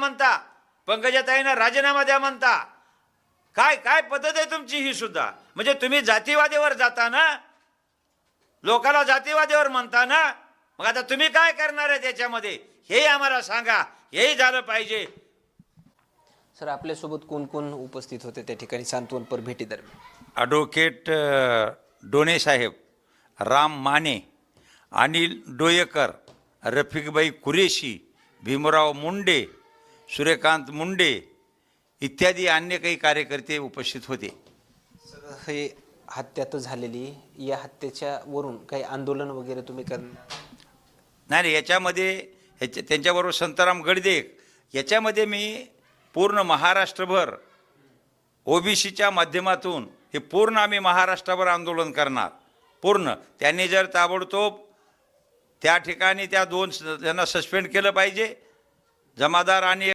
म्हणता, पंकजाताईंना राजीनामा द्या म्हणता. काय काय पद्धत आहे तुमची ही सुद्धा? म्हणजे तुम्ही जातीवादीवर जाता ना, लोकाला जातीवादीवर म्हणता ना. मग आता तुम्ही काय करणार आहे त्याच्यामध्ये हे आम्हाला सांगा. हेही झालं पाहिजे. सर, आपल्यासोबत कोण कोण उपस्थित होते त्या ठिकाणी सांत्वनपर भेटी दरम्यान? ॲडव्होकेट डोणे साहेब, राम माने, अनिल डोयेकर, रफिकबाई कुरेशी, भीमराव मुंडे, सूर्यकांत मुंडे इत्यादी अन्य काही कार्यकर्ते उपस्थित होते. सर, हे हत्या तर झालेली, या हत्येच्या वरून काही आंदोलन वगैरे तुम्ही करणार? नाही, याच्यामध्ये त्यांच्याबरोबर संताराम गडदे, याच्यामध्ये मी पूर्ण महाराष्ट्रभर ओबीसीच्या माध्यमातून हे पूर्ण आम्ही महाराष्ट्रभर आंदोलन करणार. पूर्ण त्यांनी जर ताबडतोब त्या ठिकाणी त्या 2 त्यांना सस्पेंड केलं पाहिजे, जमादार आणि